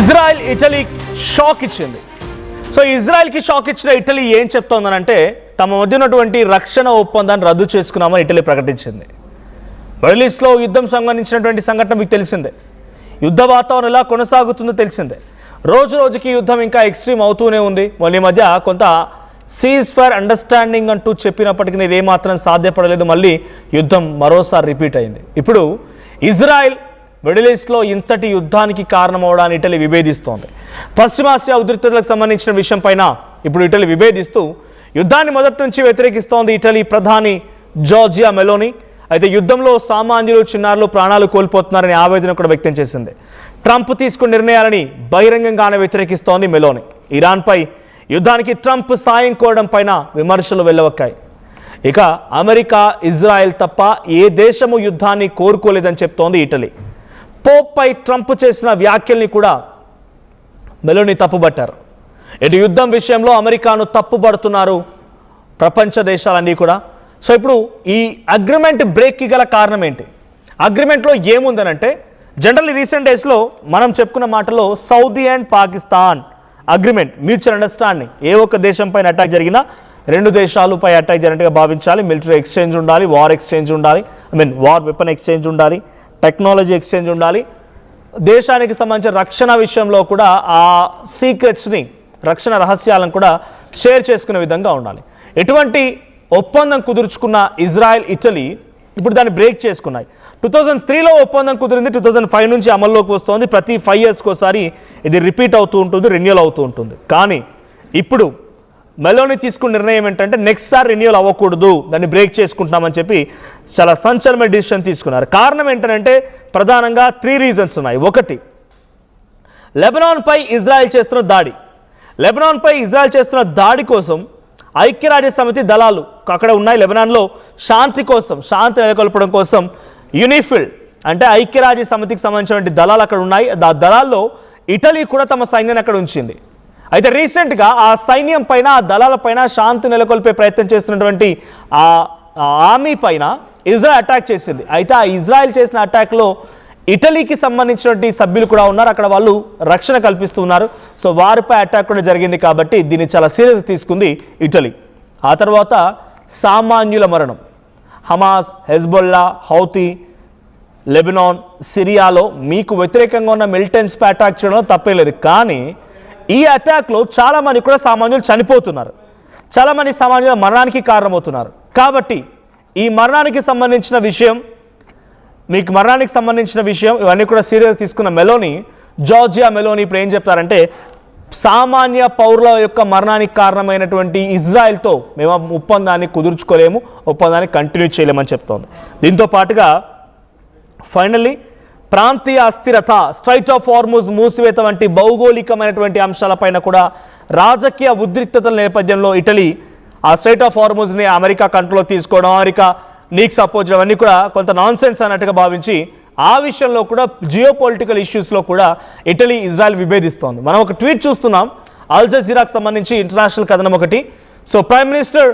Israel Italy shock ఇచ్చింది. So ఇజ్రాయెల్కి shock ఇచ్చిన Italy ఏం చెప్తోందనంటే తమ మధ్య ఉన్నటువంటి రక్షణ ఒప్పందాన్ని రద్దు చేసుకున్నామని ఇటలీ ప్రకటించింది. మిడిల్ ఈస్ట్లో యుద్ధం సంబంధించినటువంటి సంఘటన మీకు తెలిసిందే. యుద్ధ వాతావరణం ఎలా కొనసాగుతుందో తెలిసిందే. రోజు రోజుకి యుద్ధం ఇంకా ఎక్స్ట్రీమ్ అవుతూనే ఉంది. మళ్ళీ మధ్య కొంత సీజ్ ఫైర్ అండర్స్టాండింగ్ అంటూ చెప్పినప్పటికీ ఇది ఏమాత్రం సాధ్యపడలేదు. మళ్ళీ యుద్ధం మరోసారి రిపీట్ అయింది. ఇప్పుడు ఇజ్రాయెల్ మిడిల్ ఈస్ట్లో ఇంతటి యుద్ధానికి కారణమవడాన్ని ఇటలీ విభేదిస్తోంది. పశ్చిమాసియా ఉద్రిక్తతలకు సంబంధించిన విషయం పైన ఇప్పుడు ఇటలీ విభేదిస్తూ యుద్ధాన్ని మొదటి నుంచి వ్యతిరేకిస్తోంది ఇటలీ ప్రధాని జార్జియా మెలోనీ. అయితే యుద్ధంలో సామాన్యులు చిన్నారులు ప్రాణాలు కోల్పోతున్నారని ఆవేదన కూడా వ్యక్తం చేసింది. ట్రంప్ తీసుకున్న నిర్ణయాలని బహిరంగంగానే వ్యతిరేకిస్తోంది మెలోనీ. ఇరాన్పై యుద్ధానికి ట్రంప్ సాయం కోరడం పైన విమర్శలు వెల్లవక్కాయి. ఇక అమెరికా ఇజ్రాయెల్ తప్ప ఏ దేశము యుద్ధాన్ని కోరుకోలేదని చెప్తోంది ఇటలీ. పోప్పై ట్రంప్ చేసిన వ్యాఖ్యల్ని కూడా మెలోనీ తప్పుబట్టారు. ఇటు యుద్ధం విషయంలో అమెరికాను తప్పుపడుతున్నారు ప్రపంచ దేశాలన్నీ కూడా. సో ఇప్పుడు ఈ అగ్రిమెంట్ బ్రేక్కి గల కారణం ఏంటి? అగ్రిమెంట్లో ఏముందనంటే జనరల్లీ రీసెంట్ డేస్లో మనం చెప్పుకున్న మాటలో Saudi and Pakistan agreement mutual understanding. ఏ ఒక్క దేశం పైన అటాక్ జరిగినా రెండు దేశాలపై అటాక్ జరిగినట్టుగా భావించాలి. మిలిటరీ ఎక్స్చేంజ్ ఉండాలి, వార్ ఎక్స్చేంజ్ ఉండాలి, వార్ వెపన్ ఎక్స్చేంజ్ ఉండాలి, టెక్నాలజీ ఎక్స్చేంజ్ ఉండాలి. దేశానికి సంబంధించిన రక్షణ విషయంలో కూడా ఆ సీక్రెట్స్ని, రక్షణ రహస్యాలను కూడా షేర్ చేసుకునే విధంగా ఉండాలి. ఎటువంటి ఒప్పందం కుదుర్చుకున్న ఇజ్రాయెల్ ఇటలీ ఇప్పుడు దాన్ని బ్రేక్ చేసుకున్నాయి. 2003లో ఒప్పందం కుదిరింది, 2005 నుంచి అమల్లోకి వస్తుంది. ప్రతి 5 yearsకి ఒకసారి ఇది రిపీట్ అవుతూ ఉంటుంది, రెన్యూవల్ అవుతూ ఉంటుంది. కానీ ఇప్పుడు మెలోనీ తీసుకున్న నిర్ణయం ఏంటంటే నెక్స్ట్ సారి రెన్యూవల్ అవ్వకూడదు, దాన్ని బ్రేక్ చేసుకుంటున్నామని చెప్పి చాలా సంచలనమైన డిసిషన్ తీసుకున్నారు. కారణం ఏంటంటే ప్రధానంగా 3 reasons ఉన్నాయి. ఒకటి, లెబనాన్పై ఇజ్రాయెల్ చేస్తున్న దాడి. లెబనాన్పై ఇజ్రాయెల్ చేస్తున్న దాడి కోసం ఐక్యరాజ్య సమితి దళాలు అక్కడ ఉన్నాయి. లెబనాన్లో శాంతి కోసం, శాంతి నెలకొల్పడం కోసం యూనిఫిల్ అంటే ఐక్యరాజ్య సమితికి సంబంధించినటువంటి దళాలు అక్కడ ఉన్నాయి. ఆ దళాల్లో ఇటలీ కూడా తమ సైన్యాన్ని అక్కడ ఉంచింది. అయితే రీసెంట్గా ఆ సైన్యం పైన, ఆ దళాల పైన శాంతి నెలకొల్పే ప్రయత్నం చేస్తున్నటువంటి ఆ ఆర్మీ పైన ఇజ్రాయెల్ అటాక్ చేసింది. అయితే ఆ ఇజ్రాయెల్ చేసిన అటాక్లో ఇటలీకి సంబంధించినటువంటి సభ్యులు కూడా ఉన్నారు. అక్కడ వాళ్ళు రక్షణ కల్పిస్తున్నారు. సో వారిపై అటాక్ కూడా జరిగింది. కాబట్టి దీన్ని చాలా సీరియస్ తీసుకుంది ఇటలీ. ఆ తర్వాత సామాన్యుల మరణం. హమాస్, హెజ్బొల్లా, హౌతీ, లెబనాన్, సిరియాలో మీకు వ్యతిరేకంగా ఉన్న మిలిటెంట్స్పై అటాక్ చేయడంలో తప్పే లేదు. కానీ ఈ అటాక్లో చాలామంది కూడా సామాన్యులు చనిపోతున్నారు, చాలామంది సామాన్యుల మరణానికి కారణమవుతున్నారు. కాబట్టి ఈ మరణానికి సంబంధించిన విషయం, మీకు మరణానికి సంబంధించిన విషయం ఇవన్నీ కూడా సీరియస్ తీసుకున్న మెలోనీ, జార్జియా మెలోనీ ఇప్పుడు ఏం చెప్తారంటే సామాన్య పౌరుల యొక్క మరణానికి కారణమైనటువంటి ఇజ్రాయెల్తో మేము ఒప్పందాన్ని కుదుర్చుకోలేము, ఒప్పందాన్ని కంటిన్యూ చేయలేమని చెప్తోంది. దీంతో పాటుగా ఫైనల్లీ ప్రాంతీయ అస్థిరత, స్ట్రైట్ ఆఫ్ హార్ముజ్ మూసివేత వంటి భౌగోళికమైనటువంటి అంశాలపైన కూడా రాజకీయ ఉద్రిక్తతల నేపథ్యంలో ఇటలీ ఆ స్ట్రైట్ ఆఫ్ హార్ముజ్ని అమెరికా కంట్రోల్ తీసుకోవడం, అమెరికా నీకు సపోర్ట్ చేయడం అన్నీ కూడా కొంత నాన్ సెన్స్ అన్నట్టుగా భావించి ఆ విషయంలో కూడా జియో పొలిటికల్ ఇష్యూస్లో కూడా ఇటలీ ఇజ్రాయెల్ విభేదిస్తోంది. మనం ఒక ట్వీట్ చూస్తున్నాం అల్ జజీరాకు సంబంధించి ఇంటర్నేషనల్ కథనం ఒకటి. So prime minister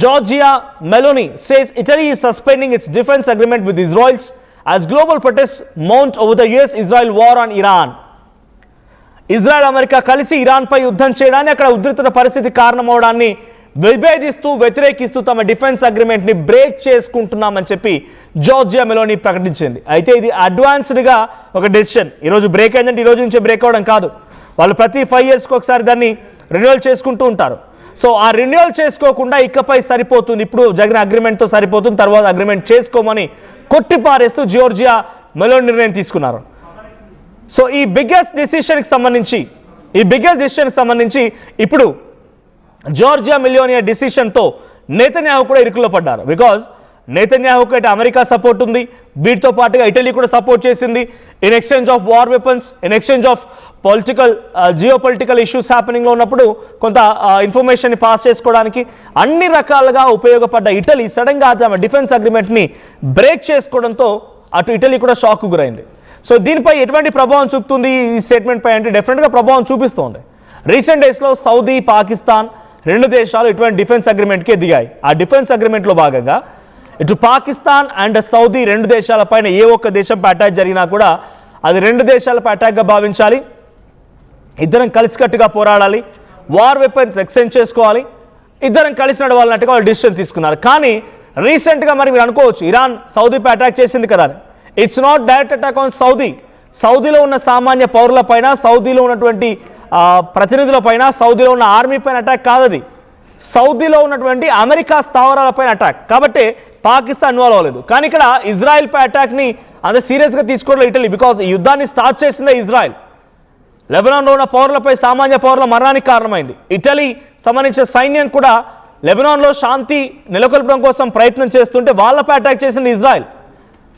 Georgia Meloni says Italy is suspending it's defence agreement with Israel's as global protests mount over the US-Israel war on Iran. Israel America కలిసి ఇరాన్పై యుద్ధం చేయడాన్ని, అక్కడ ఉద్రిక్తత పరిస్థితి కారణమవడాన్ని విభేదిస్తూ, వ్యతిరేకిస్తూ తమ డిఫెన్స్ అగ్రిమెంట్ని బ్రేక్ చేసుకుంటున్నామని చెప్పి జార్జియా మెలోనీ ప్రకటించింది. అయితే ఇది అడ్వాన్స్డ్గా ఒక డెసిషన్. ఈరోజు బ్రేక్ అయిందంటే ఈరోజు నుంచే బ్రేక్ అవ్వడం కాదు. వాళ్ళు ప్రతి 5 yearsకి ఒకసారి దాన్ని రెన్యువల్ చేసుకుంటూ ఉంటారు. సో ఆ రెన్యువల్ చేసుకోకుండా ఇకపై సరిపోతుంది, ఇప్పుడు జరిగిన అగ్రిమెంట్తో సరిపోతుంది, తర్వాత అగ్రిమెంట్ చేసుకోమని కొట్టిపారేస్తూ జార్జియా మెలోనీ నిర్ణయం తీసుకున్నారు. సో ఈ బిగ్గెస్ట్ డెసిషన్కి సంబంధించి ఇప్పుడు జార్జియా మెలోనీ డెసిషన్తో నెతన్యాహు కూడా ఇరుకులో పడ్డారు. బికాజ్ నెతన్యాహుకు అయితే అమెరికా సపోర్ట్ ఉంది, వీటితో పాటుగా ఇటలీ కూడా సపోర్ట్ చేసింది. In exchange of war weapons, in exchange of geopolitical issues హ్యాపెనింగ్లో ఉన్నప్పుడు కొంత ఇన్ఫర్మేషన్ని పాస్ చేసుకోవడానికి అన్ని రకాలుగా ఉపయోగపడ్డ ఇటలీ సడన్గా తమ డిఫెన్స్ అగ్రిమెంట్ని బ్రేక్ చేసుకోవడంతో అటు ఇటలీ కూడా షాక్కు గురైంది. సో దీనిపై ఎటువంటి ప్రభావం చూపుతుంది ఈ స్టేట్మెంట్ పై అంటే డెఫినెట్గా ప్రభావం చూపిస్తోంది. రీసెంట్ డేస్లో సౌదీ, పాకిస్తాన్ రెండు దేశాలు ఇటువంటి డిఫెన్స్ అగ్రిమెంట్కే దిగాయి. ఆ డిఫెన్స్ అగ్రిమెంట్లో భాగంగా ఇటు పాకిస్తాన్ అండ్ సౌదీ రెండు దేశాలపైన ఏ ఒక్క దేశంపై అటాక్ జరిగినా కూడా అది రెండు దేశాలపై అటాక్గా భావించాలి. ఇద్దరం కలిసికట్టుగా పోరాడాలి, వార్ వెపన్స్ ఎక్స్చేంజ్ చేసుకోవాలి, ఇద్దరం కలిసి నడవాలన్నట్టుగా వాళ్ళు డిసిషన్ తీసుకున్నారు. కానీ రీసెంట్గా మరి మీరు అనుకోవచ్చు ఇరాన్ సౌదీపై అటాక్ చేసింది కదా. It's not direct attack on సౌదీలో ఉన్న సామాన్య పౌరులపైన, సౌదీలో ఉన్నటువంటి ప్రతినిధులపైన, సౌదీలో ఉన్న ఆర్మీ పైన అటాక్ కాదది, సౌదీలో ఉన్నటువంటి అమెరికా స్థావరాలపైన అటాక్. కాబట్టి పాకిస్తాన్ ఇన్వాల్వ్ అవ్వలేదు. కానీ ఇక్కడ ఇజ్రాయెల్పై అటాక్ని అంత సీరియస్గా తీసుకోవడం ఇటలీ, బికాజ్ ఈ యుద్ధాన్ని స్టార్ట్ చేసిందే ఇజ్రాయెల్. లెబనాన్లో ఉన్న పౌరులపై, సామాన్య పౌరుల మరణానికి కారణమైంది. ఇటలీ సంబంధించిన సైన్యం కూడా లెబనాన్లో శాంతి నెలకొల్పడం కోసం ప్రయత్నం చేస్తుంటే వాళ్ళపై అటాక్ చేసింది ఇజ్రాయెల్.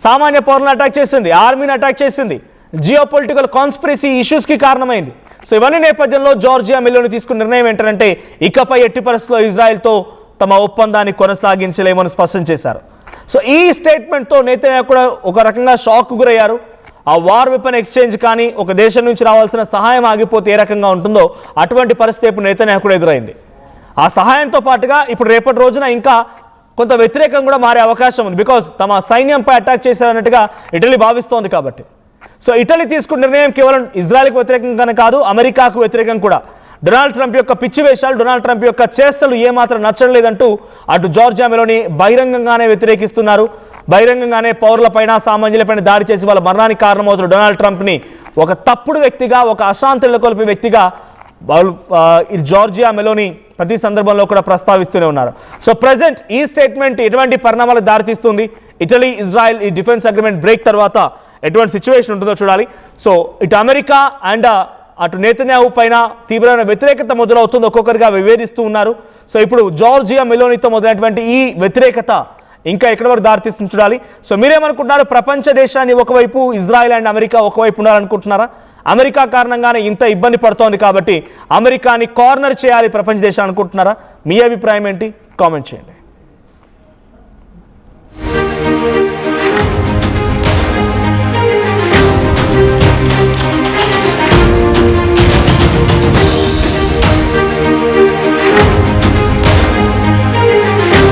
సామాన్య పౌరులను అటాక్ చేసింది, ఆర్మీని అటాక్ చేసింది, జియో పొలిటికల్ కాన్స్పిరసీ ఇష్యూస్కి కారణమైంది. సో ఇవన్నీ నేపథ్యంలో జార్జియా మెలోని తీసుకున్న నిర్ణయం ఏంటంటే ఇకపై ఎట్టి పరిస్థితుల్లో ఇజ్రాయెల్తో తమ ఒప్పందాన్ని కొనసాగించలేమని స్పష్టం చేశారు. సో ఈ స్టేట్మెంట్తో నెతన్యాహు కూడా ఒక రకంగా షాక్ గురయ్యారు. ఆ వార్ వెపన్ ఎక్స్చేంజ్ కానీ, ఒక దేశం నుంచి రావాల్సిన సహాయం ఆగిపోతే ఏ రకంగా ఉంటుందో అటువంటి పరిస్థితి ఇప్పుడు నెతన్యాహు కూడా ఎదురైంది. ఆ సహాయంతో పాటుగా ఇప్పుడు రేపటి రోజున ఇంకా కొంత వ్యతిరేకం కూడా మారే అవకాశం ఉంది, బికాజ్ తమ సైన్యంపై అటాక్ చేశారన్నట్టుగా ఇటలీ భావిస్తోంది. కాబట్టి సో ఇటలీ తీసుకున్న నిర్ణయం కేవలం ఇజ్రాయెల్కి వ్యతిరేకంగానే కాదు, అమెరికాకు వ్యతిరేకం కూడా. డొనాల్డ్ ట్రంప్ యొక్క పిచ్చి వేషాలు, డొనాల్డ్ ట్రంప్ యొక్క చేష్టలు ఏమాత్రం నచ్చడం లేదంటూ అటు జార్జియా మెలోని బహిరంగంగానే వ్యతిరేకిస్తున్నారు. బహిరంగంగానే పౌరులపైన, సామాన్యులపైన దాడి చేసి వాళ్ళ మరణానికి కారణమవుతున్న డొనాల్డ్ ట్రంప్ని ఒక తప్పుడు వ్యక్తిగా, ఒక అశాంతి నెలకొల్పే వ్యక్తిగా వాళ్ళు జార్జియా మెలోని ప్రతి సందర్భంలో కూడా ప్రస్తావిస్తూనే ఉన్నారు. సో ప్రజెంట్ ఈ స్టేట్మెంట్ ఎటువంటి పరిణామాలకు దారితీస్తుంది, ఇటలీ ఇజ్రాయెల్ ఈ డిఫెన్స్ అగ్రిమెంట్ బ్రేక్ తర్వాత ఎటువంటి సిచ్యువేషన్ ఉంటుందో చూడాలి. సో ఇటు అమెరికా అండ్ అటు నెతన్యాహు పైన తీవ్రమైన వ్యతిరేకత మొదలవుతుంది, ఒక్కొక్కరిగా వివేదిస్తూ ఉన్నారు. సో ఇప్పుడు జార్జియా మెలోనితో మొదలైనటువంటి ఈ వ్యతిరేకత ఇంకా ఎక్కడి వరకు దారితీస్తుంది చూడాలి. సో మీరేమనుకుంటున్నారు? ప్రపంచ దేశాన్ని ఒకవైపు, ఇజ్రాయెల్ అండ్ అమెరికా ఒకవైపు ఉండాలనుకుంటున్నారా? అమెరికా కారణంగానే ఇంత ఇబ్బంది పడుతోంది కాబట్టి అమెరికాని కార్నర్ చేయాలి ప్రపంచ దేశాలు అనుకుంటున్నారా? మీ అభిప్రాయం ఏంటి? కామెంట్ చేయండి.